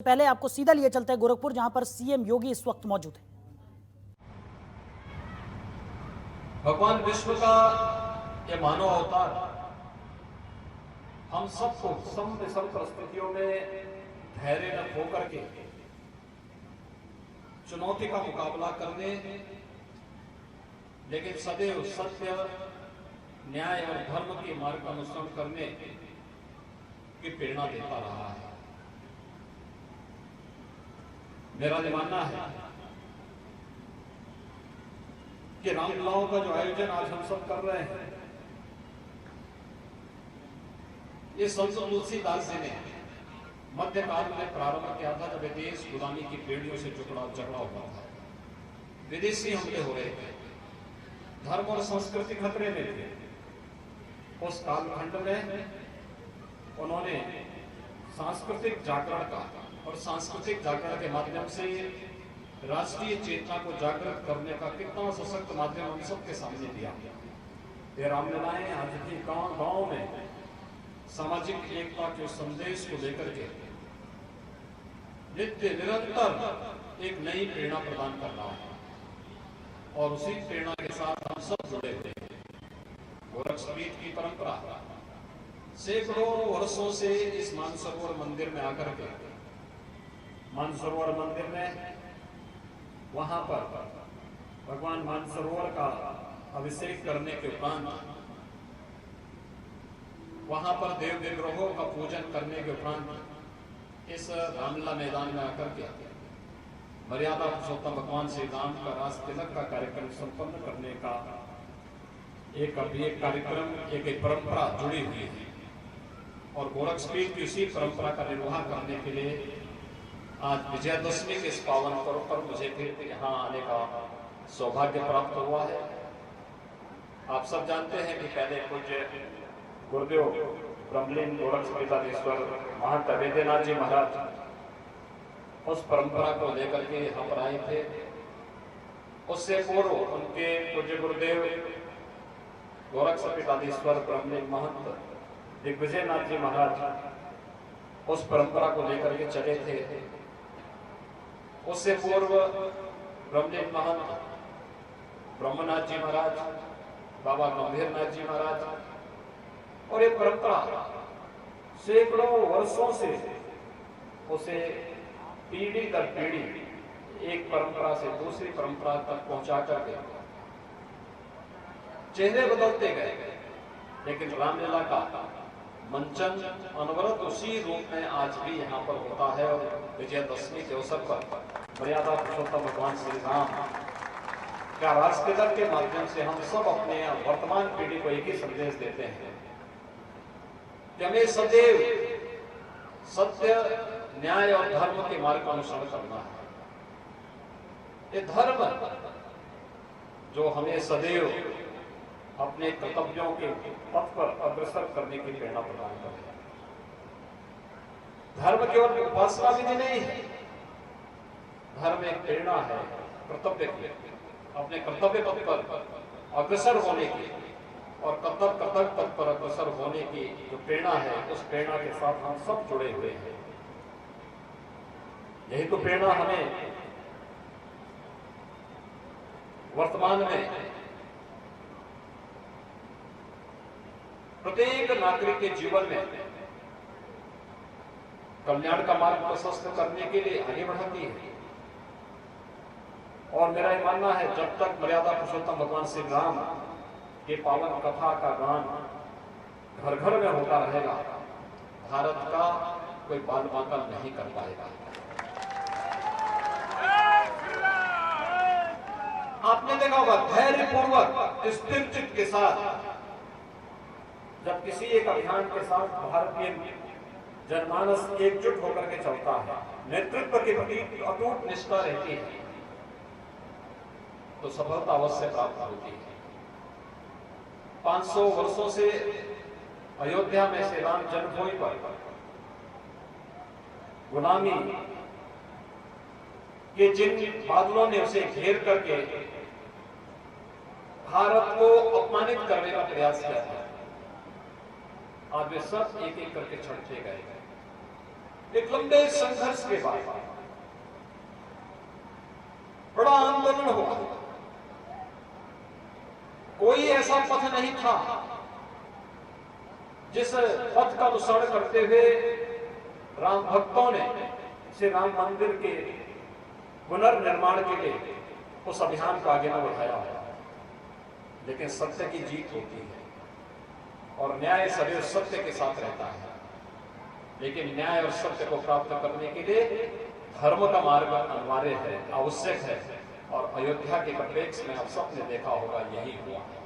पहले आपको सीधा लिए चलते हैं गोरखपुर, जहां पर सीएम योगी इस वक्त मौजूद है। भगवान विष्णु का ये मानव अवतार हम सबको सब परिस्थितियों में धैर्य न खो करके चुनौती का मुकाबला करने, लेकिन सदैव सत्य, न्याय और धर्म के मार्ग का अनुसरण करने की प्रेरणा देता रहा है। मेरा ये मानना है कि रामलीलाओं का जो आयोजन आज हम सब कर रहे हैं, ये संत तुलसीदास जी ने मध्यकाल में प्रारंभ किया था, जब देश गुलामी की पीढ़ियों से झगड़ा हुआ था। विदेशी हमले हो रहे थे, धर्म और संस्कृति खतरे में थे। उस कालखंड में उन्होंने सांस्कृतिक जागरण का और सांस्कृतिक जागरण के माध्यम से राष्ट्रीय चेतना को जागृत करने का कितना सशक्त माध्यम हम सबके सामने दिया। ये रामलीलाएं आज भी गांव में सामाजिक एकता के संदेश को लेकर के नित्य निरंतर एक नई प्रेरणा प्रदान कर रहा है, और उसी प्रेरणा के साथ हम सब जुड़े हुए हैं। गोरखपीठ की परंपरा सैकड़ों वर्षों से इस मानसरोवर मंदिर में आकर के, मानसरोवर मंदिर में वहां पर भगवान मानसरोवर का अभिषेक करने के उपरांत, वहां पर देव विग्रहों का पूजन करने के उपरांत इस रामलीला मैदान में आकर के मर्यादा पुरुषोत्तम भगवान श्री राम का रास तिलक का कार्यक्रम संपन्न करने का एक कार्यक्रम, एक परंपरा जुड़ी हुई है। और गोरखपीठ की इसी परंपरा का निर्वाह करने के लिए आज विजयादशमी के इस पावन पर्व पर मुझे फिर यहाँ आने का सौभाग्य प्राप्त हुआ है। आप सब जानते हैं कि पहले पूज्य गुरुदेव ब्रह्मलीन गोरक्षपीठाधीश्वर महंत अभेद्यनाथ जी महाराज उस परंपरा को लेकर के यहाँ पर आए थे। उससे पूर्व उनके पूज्य गुरुदेव गोरक्षपीठाधीश्वर ब्रह्मलीन महंत दिग्विजयनाथ जी महाराज उस परंपरा को लेकर के चले थे। उससे पूर्व ब्रह्मलीन महंत ब्रह्मनाथ जी महाराज, बाबा गंभीरनाथ जी महाराज, और ये परंपरा सैकड़ों वर्षों से उसे पीढ़ी दर पीढ़ी एक परंपरा से दूसरी परंपरा तक पहुंचा करके चेहरे बदलते गए, लेकिन रामलीला का मंचन अनवरत उसी रूप में आज भी यहाँ पर होता है। और विजयादशमी के अवसर पर मर्यादा पुरुषोत्तम भगवान श्री राम का रास तिलक के माध्यम से हम सब अपने वर्तमान पीढ़ी को एक ही संदेश देते हैं कि हमें सदैव सत्य, न्याय और धर्म के मार्ग का अनुसरण करना है। ये धर्म जो हमें सदैव अपने कर्तव्यों के पथ पर अग्रसर करने की प्रेरणा प्रदान करे। धर्म केवल उपासना विधि नहीं है, धर्म एक प्रेरणा है कर्तव्य की, अपने कर्तव्य पथ पर अग्रसर होने की, और कर्तव्य पथ पर अग्रसर होने की जो प्रेरणा है, उस प्रेरणा के साथ हम सब जुड़े हुए हैं। यही तो प्रेरणा हमें वर्तमान में प्रत्येक नागरिक के जीवन में कल्याण का मार्ग प्रशस्त करने के लिए आगे बढ़ाती है। और मेरा ये मानना है, जब तक मर्यादा पुरुषोत्तम भगवान श्री राम के पावन कथा का गान घर घर में होता रहेगा, भारत का कोई बाल बांका नहीं कर पाएगा। आपने देखा होगा, धैर्यपूर्वक स्थिर चित्त के साथ जब किसी एक अभियान के साथ भारतीय जनमानस एकजुट होकर के चलता है, नेतृत्व के प्रति अटूट निष्ठा रहती है, तो सफलता अवश्य प्राप्त होती है। 500 वर्षों से अयोध्या में श्री राम जन्मभूमि पर गुलामी के जिन बादलों ने उसे घेर करके भारत को अपमानित करने का प्रयास किया था, आज वे सब एक एक करके छटते गए। एक लंबे संघर्ष के बाद बड़ा आंदोलन हुआ। कोई ऐसा पथ नहीं था जिस पथ का अनुसरण करते हुए राम भक्तों ने श्री राम मंदिर के पुनर्निर्माण के लिए उस अभियान को आगे न बढ़ाया। लेकिन सत्य की जीत होती है और न्याय सदैव सत्य के साथ रहता है। लेकिन न्याय और सत्य को प्राप्त करने के लिए धर्म का मार्ग अनिवार्य है, आवश्यक है। और अयोध्या के परिप्रेक्ष्य में आप सबने देखा होगा यही हुआ है।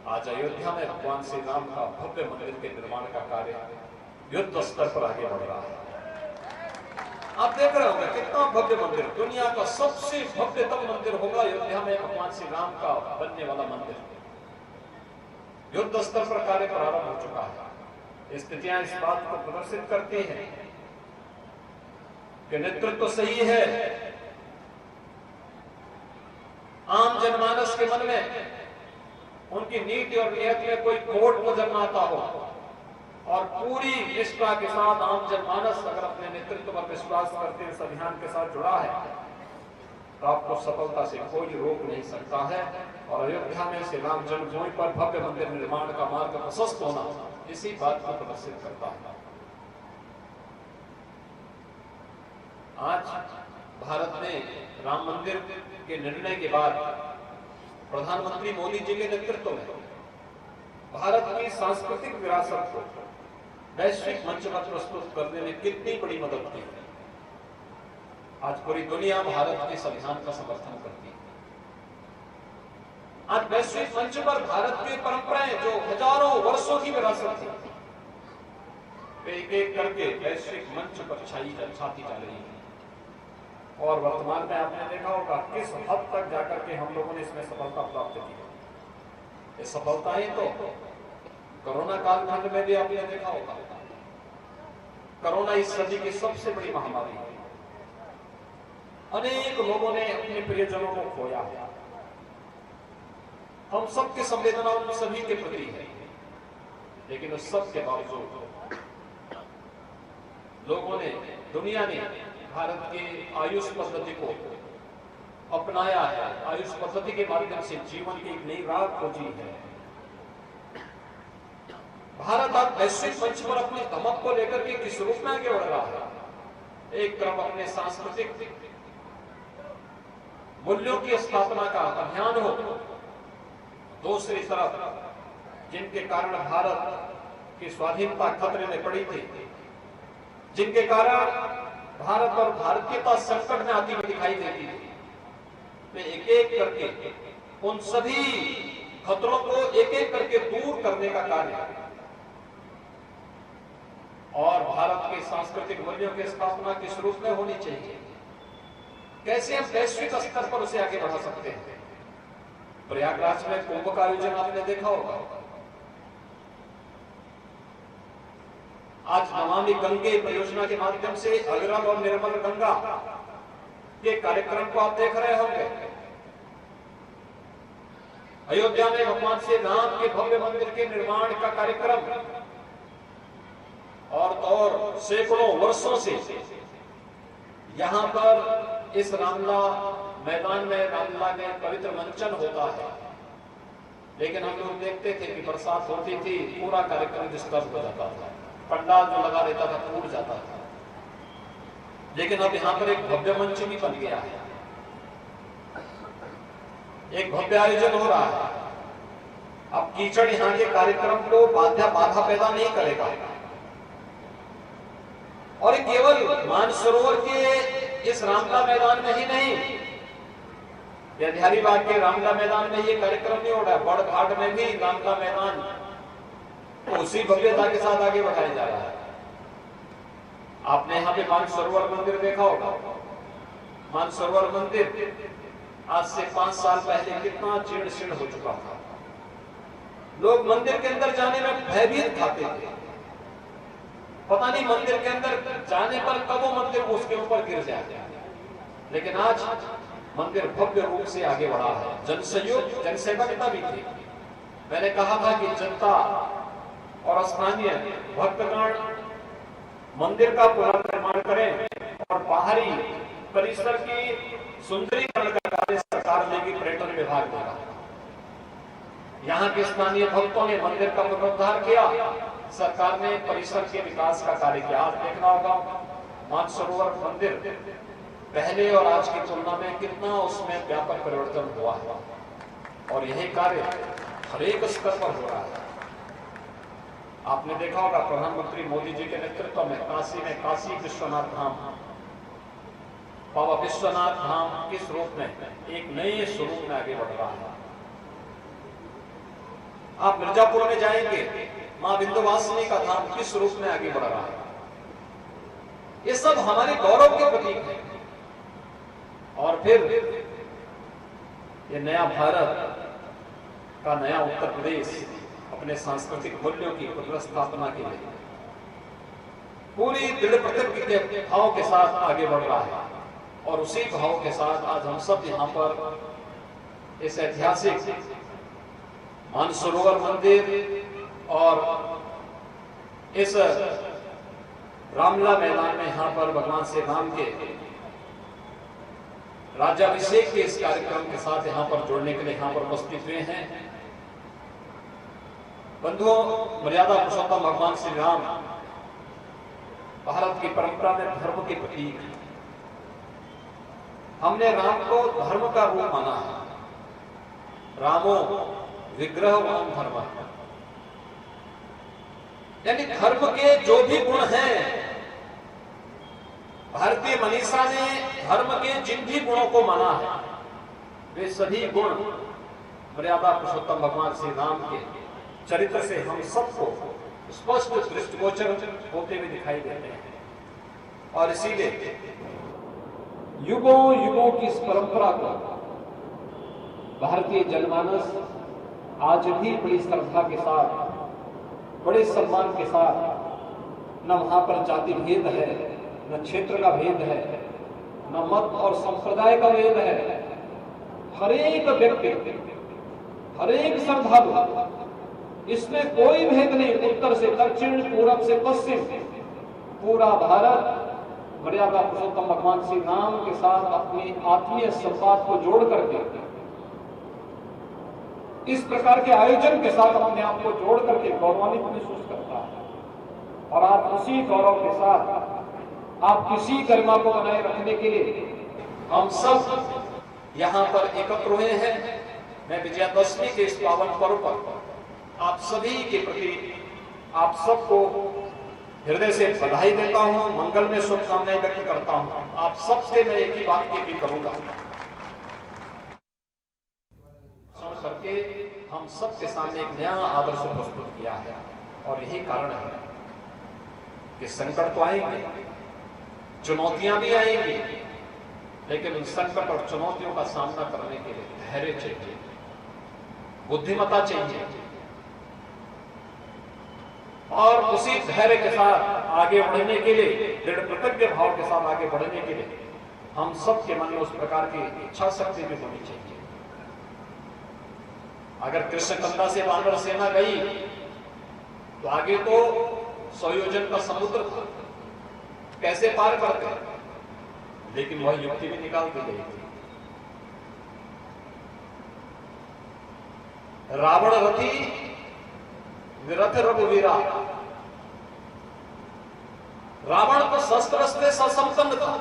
आज अयोध्या में भगवान श्री राम का भव्य मंदिर के निर्माण का कार्य युद्ध स्तर पर आगे बढ़ रहा है। आप देख रहे होंगे कितना भव्य मंदिर, दुनिया का सबसे भव्यतम मंदिर होगा अयोध्या में भगवान श्री राम का बनने वाला मंदिर। युद्ध स्तर पर कार्य प्रारंभ हो चुका है। स्थितियां इस बात को प्रदर्शित करती हैं कि नेतृत्व सही है। आम जनमानस के मन में उनकी नीति और नियत में कोई खोट नजर न आता हो और पूरी निष्ठा के साथ आम जनमानस अगर अपने नेतृत्व पर विश्वास करते इस अभियान के साथ जुड़ा है तो आपको सफलता से कोई रोक नहीं सकता है। और अयोध्या में श्री राम जन्मभूमि पर भव्य मंदिर निर्माण का मार्ग प्रशस्त होना इसी बात को प्रदर्शित करता है। आज भारत ने राम मंदिर के निर्णय के बाद प्रधानमंत्री मोदी जी के नेतृत्व में भारत की सांस्कृतिक विरासत को वैश्विक मंच पर प्रस्तुत करने में कितनी बड़ी मदद की है। आज पूरी दुनिया भारत के संविधान का समर्थन करती है। आज वैश्विक मंच पर भारत की परंपराएं जो हजारों वर्षों की विरासत थी वे एक एक करके वैश्विक मंच पर छाती जा रही है। और वर्तमान में आपने देखा होगा किस हद तक जाकर के हम लोगों ने इसमें सफलता प्राप्त की। ये सफलताएं तो कोरोना कालखंड में भी आपने देखा होगा। कोरोना इस सदी की सबसे बड़ी महामारी है। अनेक लोगों ने अपने प्रियजनों को खोया। हम सबकी संवेदना उन सभी के प्रति है। लेकिन उस सब के बावजूद लोगों ने, दुनिया ने भारत की आयुष पद्धति को अपनाया है। आयुष पद्धति के माध्यम से जीवन की एक नई राह खोजी है। भारत आज वैश्विक मंच पर अपनी धमक को लेकर के किस रूप में आगे बढ़ रहा है। एक तरफ अपने सांस्कृतिक मूल्यों की स्थापना का अभियान हो, दूसरी तरफ जिनके कारण भारत की स्वाधीनता खतरे में पड़ी थी, जिनके कारण भारत और भारतीयता संकट में आती हुई दिखाई देती थी, वे एक एक करके उन सभी खतरों को एक एक करके दूर करने का कार्य और भारत के सांस्कृतिक मूल्यों की स्थापना किस रूप में होनी चाहिए, कैसे हम वैश्विक स्तर पर उसे आगे बढ़ा सकते हैं। प्रयागराज में कुंभ का आयोजन आपने देखा होगा। आज नमामि गंगे परियोजना के माध्यम से अविरल और निर्मल गंगा के कार्यक्रम को आप देख रहे होंगे। अयोध्या में भगवान श्री राम के भव्य मंदिर के निर्माण का कार्यक्रम और सैकड़ों वर्षों से यहां पर इस रामला मैदान में रामला में पवित्र मंचन होता है। लेकिन हम लोग देखते थे कि बरसात होती थी, पूरा कार्यक्रम डिस्टर्ब हो जाता था, पंडाल जो लगा रहता था टूट जाता था। लेकिन अब यहां पर एक भव्य मंच भी बन गया है, एक भव्य आयोजन हो रहा है। अब कीचड़ यहां के कार्यक्रम को बाधा पैदा नहीं करेगा। और केवल मानसरोवर के इस रामला मैदान में ही नहीं, हजारीबाग के रामला मैदान में ये कार्यक्रम नहीं हो रहा है, बड़घाट में भी रामला मैदान तो उसी भव्यता के साथ आगे बढ़ाया जा रहा है। आपने यहाँ पे मानसरोवर मंदिर देखा होगा। मानसरोवर मंदिर आज से 5 साल पहले कितना जीर्ण शीर्ण हो चुका था। लोग मंदिर के अंदर जाने में भयभीत खाते थे, पता नहीं मंदिर के अंदर जाने पर कब वो मंदिर उसके ऊपर गिर जाए। लेकिन आज मंदिर भव्य रूप से आगे बढ़ा है। जनसहयोग, जनसेवकता भी थी। मैंने कहा था कि जनता और स्थानीय भक्तगण मंदिर का पुनर्निर्माण करें और बाहरी परिसर की सुंदरीकरण का कार्य सरकार लेगी, पर्यटन विभाग देगा। यहाँ के स्थानीय भक्तों ने मंदिर का पुनरुद्धार किया, सरकार ने परिसर के विकास का कार्य किया। आज देखना होगा मानसरोवर मंदिर पहले और आज की तुलना में कितना उसमें व्यापक परिवर्तन हुआ है, और यही कार्य हर एक स्तर पर हो रहा है। आपने देखा होगा प्रधानमंत्री मोदी जी के नेतृत्व में काशी में काशी विश्वनाथ धाम, बाबा विश्वनाथ धाम किस रूप में, एक नए स्वरूप में आगे बढ़ रहा है। आप मिर्जापुर में जाएंगे, मां विंध्यवासिनी का धाम किस रूप में आगे बढ़ रहा है। ये सब हमारे गौरव के प्रतीक हैं। और फिर ये नया भारत का नया उत्तर प्रदेश अपने सांस्कृतिक मूल्यों की पुनर्स्थापना के लिए पूरी दृढ़ प्रतिज्ञा के भाव के साथ आगे बढ़ रहा है, और उसी भाव के साथ आज हम सब यहाँ पर इस ऐतिहासिक मानसरोवर मंदिर और इस रामलीला मैदान में यहाँ पर भगवान श्री राम के राज्याभिषेक के इस कार्यक्रम के साथ यहाँ पर जोड़ने के लिए यहाँ पर उपस्थित हुए हैं। बंधुओं, मर्यादा पुरुषोत्तम भगवान श्री राम भारत की परंपरा में धर्म के प्रतीक हैं। हमने राम को धर्म का रूप माना है। रामो विग्रहवान धर्म, यानी धर्म के जो भी गुण हैं, भारतीय मनीषा ने धर्म के जिन भी गुणों को माना है, वे सभी गुण मर्यादा पुरुषोत्तम भगवान श्री राम के चरित्र से हम सबको स्पष्ट दृष्टिगोचर होते हुए दिखाई देते हैं। और इसीलिए युगों युगों की इस परंपरा को भारतीय जनमानस आज भी बड़ी श्रद्धा के साथ, बड़े सम्मान के साथ, न वहां पर जाति भेद है, न क्षेत्र का भेद है, न मत और संप्रदाय का भेद है। हर एक व्यक्ति, हर एक श्रद्धालु, इसमें कोई भेद नहीं। उत्तर से दक्षिण, पूरब से पश्चिम, पूरा भारत मर्यादा पुरुषोत्तम भगवान श्री राम के साथ अपनी आत्मीय संवाद को जोड़ करके, इस प्रकार के आयोजन के साथ अपने आप को जोड़ करके गौरवान्वित महसूस करता है। और आप उसी गौरव के साथ, आप किसी गरिमा को बनाए रखने के लिए हम सब यहाँ पर एकत्र हुए हैं। मैं विजयादशमी के इस पावन पर्व पर आप सभी के प्रति आप सबको हृदय से बधाई देता हूं, मंगल में शुभकामनाएं व्यक्त करता हूं। आप सबसे मैं एक ही बात की भी करूंगा करके हम सबके सामने एक नया आदर्श प्रस्तुत किया है। और यही कारण है कि संकट तो आएंगे, चुनौतियां भी आएंगी, लेकिन उन संकट और चुनौतियों का सामना करने के लिए धैर्य चाहिए, बुद्धिमत्ता चाहिए, और उसी धैर्य के साथ आगे बढ़ने के लिए, दृढ़ प्रतिज्ञ भाव के साथ आगे बढ़ने के लिए हम सबके मन में उस प्रकार की इच्छा शक्ति भी होनी चाहिए। अगर कृष्णकंधा से वानर सेना गई तो आगे तो 100 योजन का समुद्र था, कैसे पार करते, लेकिन वह युक्ति भी निकाल दी गई थी। रावण रथी विरथ रघुवीरा, रावण तो शस्त्र से ससंपन्न था,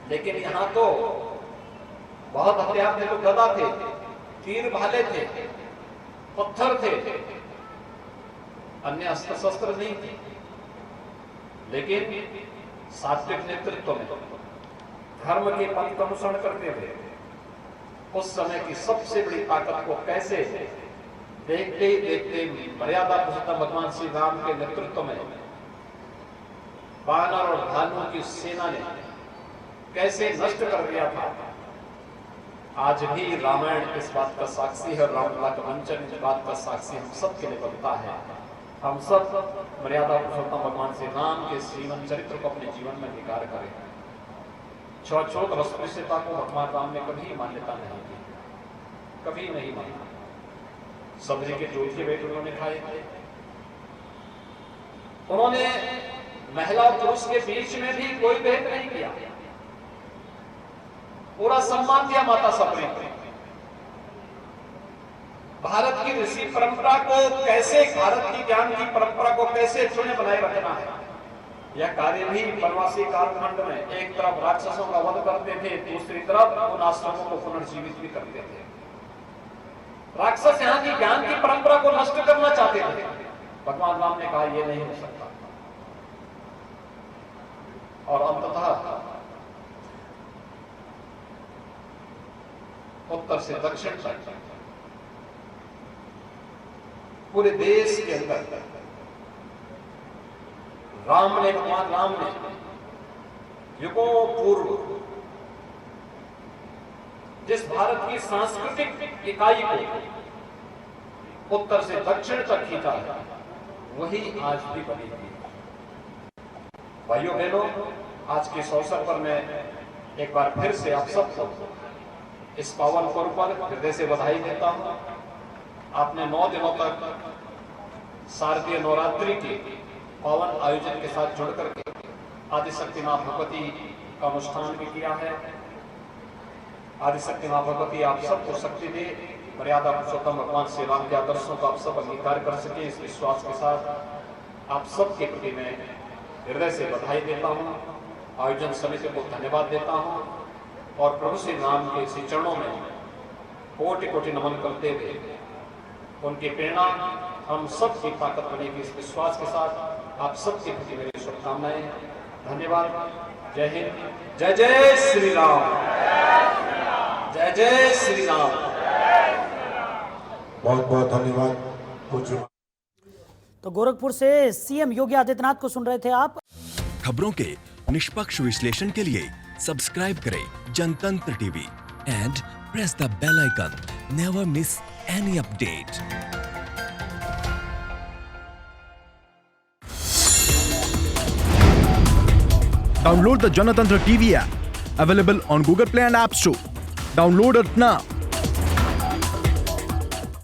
लेकिन यहां तो बहुत हथियार थे, तो गदा थे, तीर भाले थे, पत्थर थे, अन्य अस्त्र शस्त्र नहीं थे। लेकिन सात्विक नेतृत्व में धर्म के पथ का अनुसरण करते हुए उस समय की सबसे बड़ी ताकत को कैसे देखते देखते मर्यादा पुरुषोत्तम भगवान श्री राम के नेतृत्व में वानर और भालुओं की सेना ने कैसे नष्ट कर दिया था। आज भी रामायण इस बात का साक्षी है, रामलीला का मंचन इस बात का साक्षी हम सब के लिए बनता है। हम सब मर्यादा पुरुषोत्तम भगवान श्री राम के जीवन चरित्र को अपने जीवन में निकार करें। छूत अस्पृश्यता को भगवान राम ने कभी मान्यता नहीं दी, कभी नहीं माना। सब्जी के जोत के बेट उन्होंने खाए थे, उन्होंने महिला और पुरुष के बीच में भी कोई भेद नहीं किया, पूरा सम्मान दिया माता सप्तमी को। भारत की ऋषि परंपरा को कैसे, भारत की ज्ञान की परंपरा को कैसे चुने बनाए रखना है, यह कार्य भी वनवासी कालखंड में एक तरफ राक्षसों का वध करते थे, दूसरी तरफ उन आश्रमों को पुनर्जीवित भी करते थे। राक्षस यहाँ की ज्ञान की परंपरा को नष्ट करना चाहते थे। भगवान राम ने कहा यह नहीं हो सकता, और अंततः उत्तर से दक्षिण तक पूरे देश के अंदर भगवान राम ने युगों पूर्व जिस भारत की सांस्कृतिक इकाई को उत्तर से दक्षिण तक खींचा है, वही आज भी बनी हुई है। भाइयों बहनों, आज के इस अवसर पर मैं एक बार फिर से आप सबको इस पावन पर्व पर हृदय से बधाई देता हूं। आपने 9 दिनों तक शारदीय नवरात्रि के पावन आयोजन के साथ जुड़कर के आदिशक्ति मां भगवती का अनुष्ठान भी किया है। आदिशक्ति मां भगवती आप सबको शक्ति दे, मर्यादा पुरुषोत्तम भगवान श्री राम के आदर्शों का आप सब अंगीकार कर सके, इस विश्वास के साथ आप सबके प्रति मैं हृदय से बधाई देता हूं। आयोजन समिति को धन्यवाद देता हूं और प्रभु श्री राम के इसी चरणों में कोटि कोटि नमन करते हुए उनकी प्रेरणा हम सब की ताकत बनेगी, इस विश्वास के साथ आप सबके प्रति मेरी शुभकामनाएं। धन्यवाद। जय हिंद। जय जय श्री राम। जय जय श्री राम। बहुत बहुत धन्यवाद। तो गोरखपुर से सीएम योगी आदित्यनाथ को सुन रहे थे आप। खबरों के निष्पक्ष विश्लेषण के लिए सब्सक्राइब करें Janatantra TV and press the bell icon. Never miss any update. Download the Janatantra TV app, available on Google Play and App Store. Download it now.